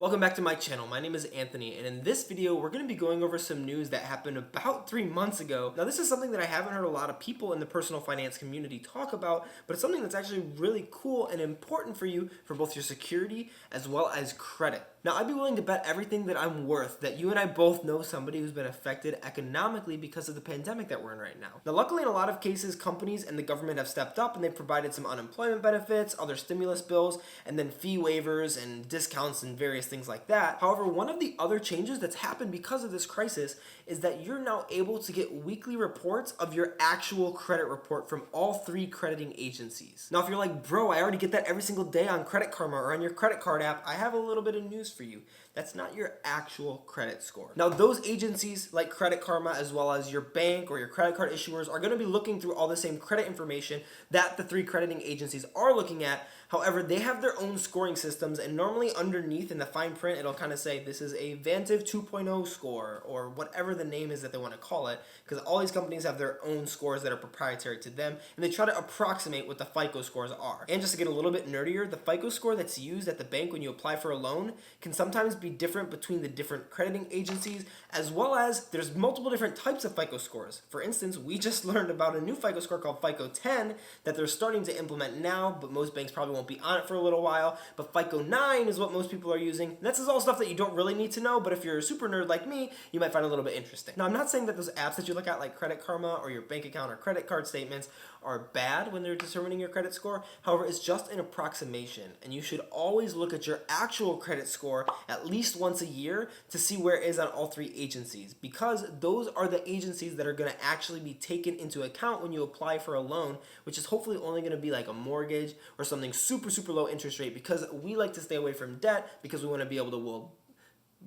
Welcome back to my channel. My name is Anthony, and in this video we're going to be going over some news that happened about 3 months ago. Now this is something that I haven't heard a lot of people in the personal finance community talk about, but it's something that's actually really cool and important for you for both your security as well as credit. Now I'd be willing to bet everything that I'm worth that you and I both know somebody who's been affected economically because of the pandemic that we're in right now. Now luckily in a lot of cases companies and the government have stepped up and they've provided some unemployment benefits, other stimulus bills, and then fee waivers and discounts and various things like that. However, one of the other changes that's happened because of this crisis is that you're now able to get weekly reports of your actual credit report from all 3 crediting agencies. Now, if you're like, bro, I already get that every single day on Credit Karma or on your credit card app, I have a little bit of news for you. That's not your actual credit score. Now, those agencies like Credit Karma as well as your bank or your credit card issuers are going to be looking through all the same credit information that the 3 crediting agencies are looking at. However, they have their own scoring systems, and normally underneath in the fine print, it'll kind of say this is a Vantiv 2.0 score or whatever the name is that they want to call it, because all these companies have their own scores that are proprietary to them, and they try to approximate what the FICO scores are. And just to get a little bit nerdier, the FICO score that's used at the bank when you apply for a loan can sometimes be different between the different crediting agencies, as well as there's multiple different types of FICO scores. For instance, we just learned about a new FICO score called FICO 10 that they're starting to implement now, but most banks probably won't be on it for a little while. But FICO 9 is what most people are using. And this is all stuff that you don't really need to know, but if you're a super nerd like me, you might find a little bit interesting. Now, I'm not saying that those apps that you look at like Credit Karma or your bank account or credit card statements are bad when they're determining your credit score. However, it's just an approximation, and you should always look at your actual credit score at least once a year to see where it is on all 3 agencies, because those are the agencies that are going to actually be taken into account when you apply for a loan, which is hopefully only going to be like a mortgage or something super low interest rate, because we like to stay away from debt because we want to be able to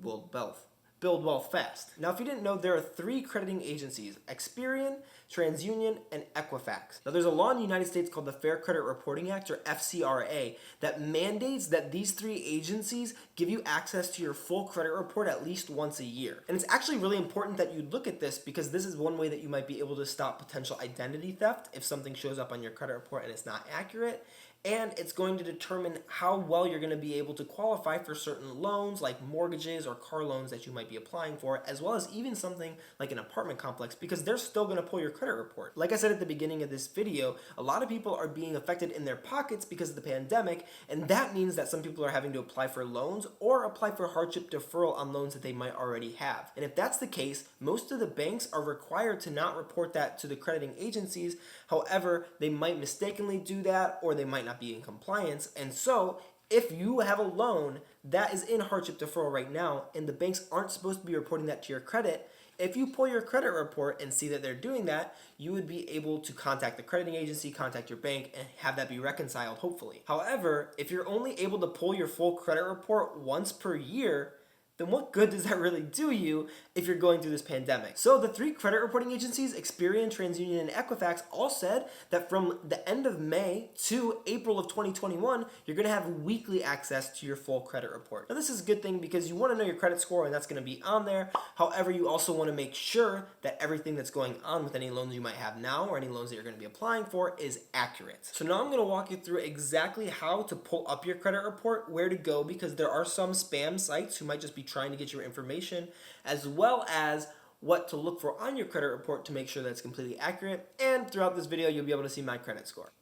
build wealth fast. Now, if you didn't know, there are 3 crediting agencies: Experian, TransUnion, and Equifax. Now, there's a law in the United States called the Fair Credit Reporting Act, or FCRA, that mandates that these 3 agencies give you access to your full credit report at least once a year. And it's actually really important that you look at this, because this is one way that you might be able to stop potential identity theft if something shows up on your credit report and it's not accurate. And it's going to determine how well you're going to be able to qualify for certain loans like mortgages or car loans that you might be applying for, as well as even something like an apartment complex, because they're still going to pull your credit report. Like I said at the beginning of this video, a lot of people are being affected in their pockets because of the pandemic, and that means that some people are having to apply for loans or apply for hardship deferral on loans that they might already have. And if that's the case, most of the banks are required to not report that to the crediting agencies. However, they might mistakenly do that, or they might not be in compliance. And so if you have a loan that is in hardship deferral right now and the banks aren't supposed to be reporting that to your credit, if you pull your credit report and see that they're doing that, you would be able to contact the crediting agency, contact your bank, and have that be reconciled, hopefully. However, if you're only able to pull your full credit report once per year, then what good does that really do you if you're going through this pandemic? So the 3 credit reporting agencies, Experian, TransUnion, and Equifax, all said that from the end of May to April of 2021, you're going to have weekly access to your full credit report. Now, this is a good thing because you want to know your credit score, and that's going to be on there. However, you also want to make sure that everything that's going on with any loans you might have now or any loans that you're going to be applying for is accurate. So now I'm going to walk you through exactly how to pull up your credit report, where to go, because there are some spam sites who might just be trying to get your information, as well as what to look for on your credit report to make sure that it's completely accurate. And throughout this video, you'll be able to see my credit score.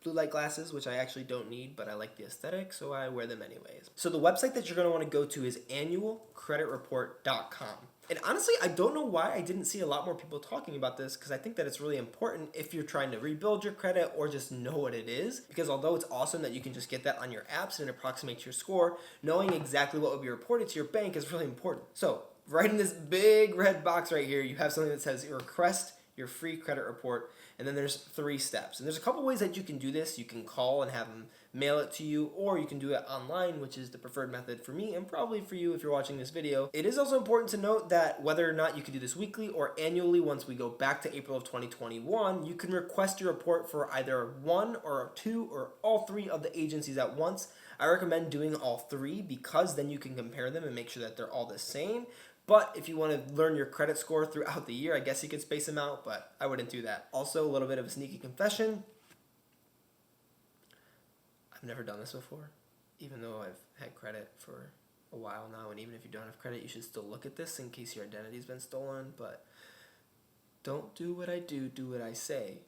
Blue light glasses, which I actually don't need, but I like the aesthetic, so I wear them anyways. So the website that you're going to want to go to is annualcreditreport.com. And honestly, I don't know why I didn't see a lot more people talking about this, because I think that it's really important if you're trying to rebuild your credit or just know what it is. Because although it's awesome that you can just get that on your apps and it approximates your score, knowing exactly what will be reported to your bank is really important. So right in this big red box right here, you have something that says request your free credit report, and then there's 3 steps. And there's a couple ways that you can do this. You can call and have them mail it to you, or you can do it online, which is the preferred method for me and probably for you if you're watching this video. It is also important to note that whether or not you can do this weekly or annually, once we go back to April of 2021, you can request your report for either 1 or 2 or all 3 of the agencies at once. I recommend doing all 3 because then you can compare them and make sure that they're all the same. But if you want to learn your credit score throughout the year, I guess you could space them out, but I wouldn't do that. Also, a little bit of a sneaky confession. I've never done this before. even though I've had credit for a while now, and even if you don't have credit, you should still look at this in case your identity's been stolen. But don't do what I do what I say,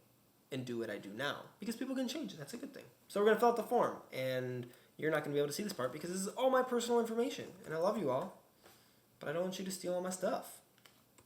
and do what I do now, because people can change, and that's a good thing. So we're going to fill out the form, and you're not going to be able to see this part because this is all my personal information, and I love you all, but I don't want you to steal all my stuff.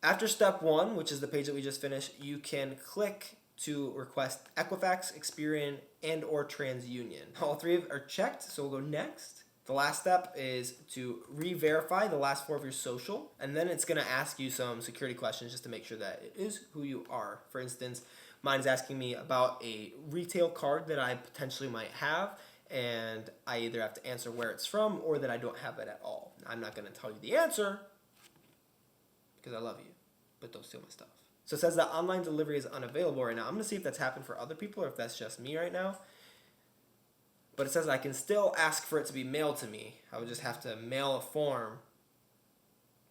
After step 1, which is the page that we just finished, you can click to request Equifax, Experian, and or TransUnion. All 3 are checked, so we'll go next. The last step is to re-verify the last 4 of your social, and then it's going to ask you some security questions just to make sure that it is who you are. For instance, mine's asking me about a retail card that I potentially might have, and I either have to answer where it's from or that I don't have it at all. I'm not going to tell you the answer because I love you, but don't steal my stuff. So it says that online delivery is unavailable right now. I'm going to see if that's happened for other people or if that's just me right now. But it says I can still ask for it to be mailed to me. I would just have to mail a form.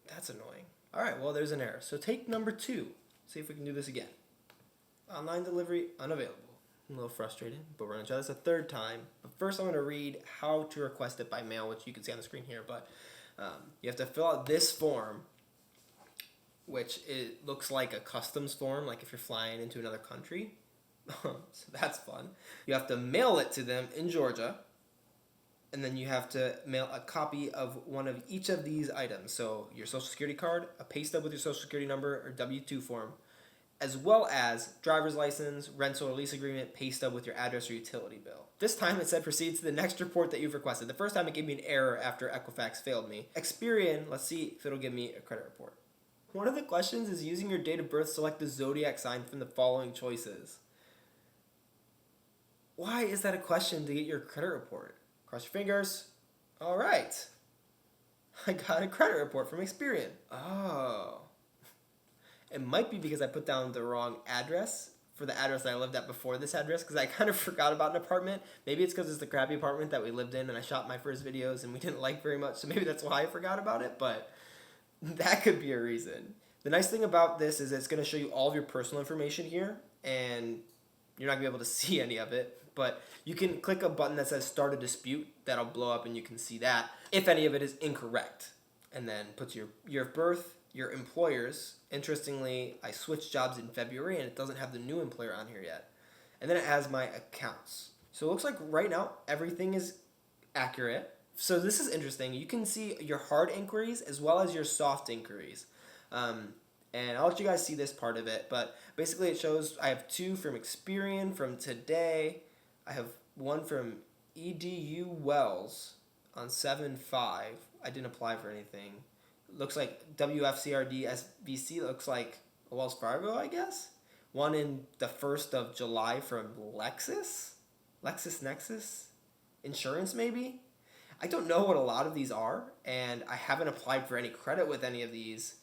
That's annoying. All right, well, there's an error. So take number 2. See if we can do this again. Online delivery unavailable. I'm a little frustrated, but we're going to try this a 3rd time. But first I'm going to read how to request it by mail, which you can see on the screen here. But you have to fill out this form, which it looks like a customs form, like if you're flying into another country. So that's fun. You have to mail it to them in Georgia, and then you have to mail a copy of one of each of these items. So your social security card, a pay stub with your social security number or W-2 form, as well as driver's license, rental or lease agreement, pay stub with your address or utility bill. This time it said proceed to the next report that you've requested. The first time it gave me an error after Equifax failed me. Experian, let's see if it'll give me a credit report. One of the questions is using your date of birth, select the zodiac sign from the following choices. Why is that a question to get your credit report? Cross your fingers. All right. I got a credit report from Experian. Oh. It might be because I put down the wrong address for the address that I lived at before this address, because I kind of forgot about an apartment. Maybe it's because it's the crappy apartment that we lived in and I shot my first videos and we didn't like very much, so maybe that's why I forgot about it, but that could be a reason. The nice thing about this is it's going to show you all of your personal information here, and you're not going to be able to see any of it, but you can click a button that says start a dispute. That'll blow up and you can see that if any of it is incorrect, and then puts your year of birth, your employers. Interestingly, I switched jobs in February and it doesn't have the new employer on here yet. And then it has my accounts. So it looks like right now everything is accurate. So this is interesting. You can see your hard inquiries as well as your soft inquiries. And I'll let you guys see this part of it. But basically it shows I have 2 from Experian from today. I have 1 from EDU Wells on 7/5. I didn't apply for anything. Looks like WFCRD SVC looks like Wells Fargo, I guess. 1 in the 1st of July from LexisNexis Insurance, maybe. I don't know what a lot of these are, and I haven't applied for any credit with any of these.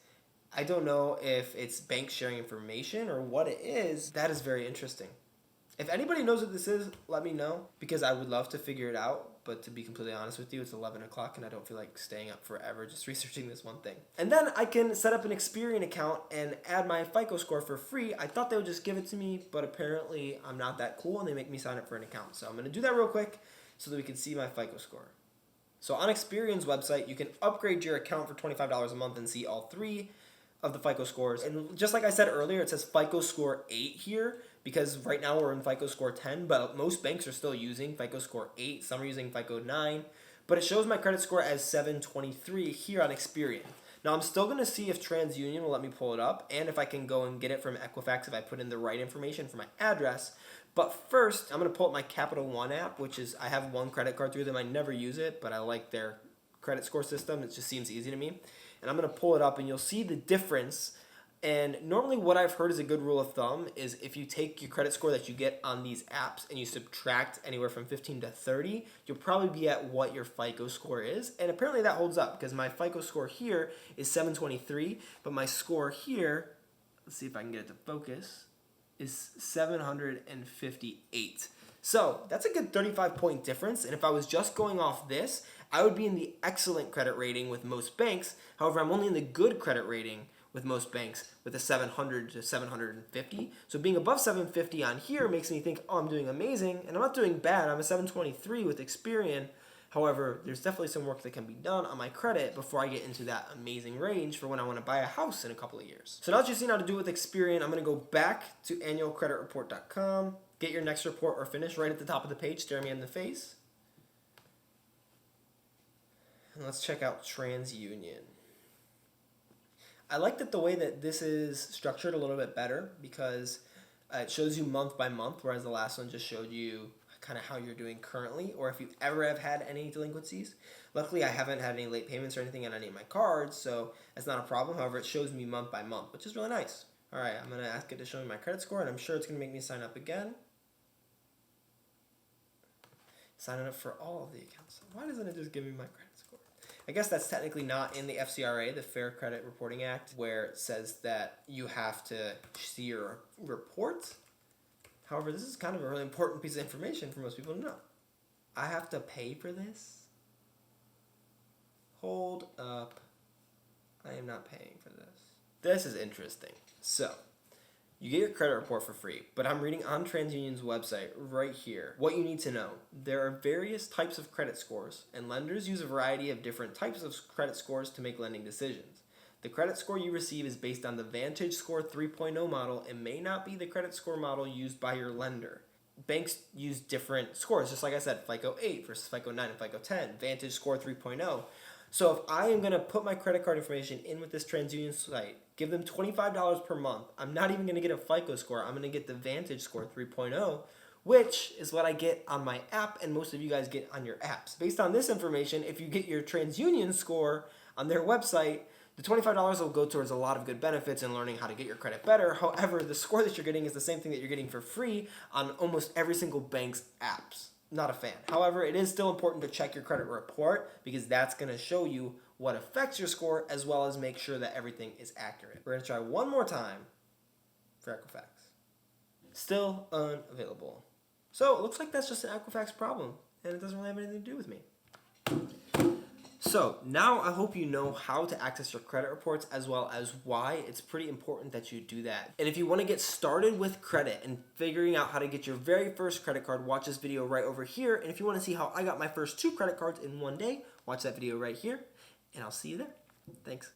I don't know if it's bank sharing information or what it is. That is very interesting. If anybody knows what this is, let me know, because I would love to figure it out. But to be completely honest with you, it's 11 o'clock and I don't feel like staying up forever just researching this one thing. And then I can set up an Experian account and add my FICO score for free. I thought they would just give it to me, but apparently I'm not that cool and they make me sign up for an account. So I'm going to do that real quick so that we can see my FICO score. So on Experian's website, you can upgrade your account for $25 a month and see all 3 of the FICO scores. And just like I said earlier, it says FICO score 8 here because right now we're in FICO score 10, but most banks are still using FICO score 8. Some are using FICO 9, but it shows my credit score as 723 here on Experian. Now I'm still going to see if TransUnion will let me pull it up and if I can go and get it from Equifax if I put in the right information for my address. But first, I'm going to pull up my Capital One app, which is, I have 1 credit card through them. I never use it, but I like their credit score system. It just seems easy to me. And I'm going to pull it up and you'll see the difference. And normally what I've heard is a good rule of thumb is if you take your credit score that you get on these apps and you subtract anywhere from 15 to 30, you'll probably be at what your FICO score is. And apparently that holds up because my FICO score here is 723, but my score here, let's see if I can get it to focus, is 758. So that's a good 35-point difference. And if I was just going off this, I would be in the excellent credit rating with most banks. However, I'm only in the good credit rating with most banks with a 700 to 750. So being above 750 on here makes me think, oh, I'm doing amazing. And I'm not doing bad. I'm a 723 with Experian. However, there's definitely some work that can be done on my credit before I get into that amazing range for when I want to buy a house in a couple of years. So now that you've seen how to do it with Experian, I'm going to go back to annualcreditreport.com, get your next report or finish right at the top of the page, stare me in the face. And let's check out TransUnion. I like that the way that this is structured a little bit better because it shows you month by month, whereas the last one just showed you kind of how you're doing currently, or if you ever have had any delinquencies. Luckily, I haven't had any late payments or anything on any of my cards, so that's not a problem. However, it shows me month by month, which is really nice. All right, I'm going to ask it to show me my credit score, and I'm sure it's going to make me sign up again. Signing up for all of the accounts. Why doesn't it just give me my credit score? I guess that's technically not in the FCRA, the Fair Credit Reporting Act, where it says that you have to see your report. However, this is kind of a really important piece of information for most people to know. I have to pay for this? Hold up. I am not paying for this. This is interesting. So, you get your credit report for free, but I'm reading on TransUnion's website right here what you need to know. There are various types of credit scores, and lenders use a variety of different types of credit scores to make lending decisions. The credit score you receive is based on the Vantage Score 3.0 model and may not be the credit score model used by your lender. Banks use different scores, just like I said, FICO 8 versus FICO 9 and FICO 10, Vantage Score 3.0. So if I am going to put my credit card information in with this TransUnion site, give them $25 per month, I'm not even going to get a FICO score. I'm going to get the Vantage Score 3.0, which is what I get on my app and most of you guys get on your apps. Based on this information, if you get your TransUnion score on their website, the $25 will go towards a lot of good benefits in learning how to get your credit better. However, the score that you're getting is the same thing that you're getting for free on almost every single bank's apps. Not a fan. However, it is still important to check your credit report because that's going to show you what affects your score as well as make sure that everything is accurate. We're going to try one more time for Equifax. Still unavailable. So it looks like that's just an Equifax problem and it doesn't really have anything to do with me. So now I hope you know how to access your credit reports as well as why it's pretty important that you do that. And if you want to get started with credit and figuring out how to get your very first credit card, watch this video right over here. And if you want to see how I got my first 2 credit cards in one day, watch that video right here. And I'll see you there. Thanks.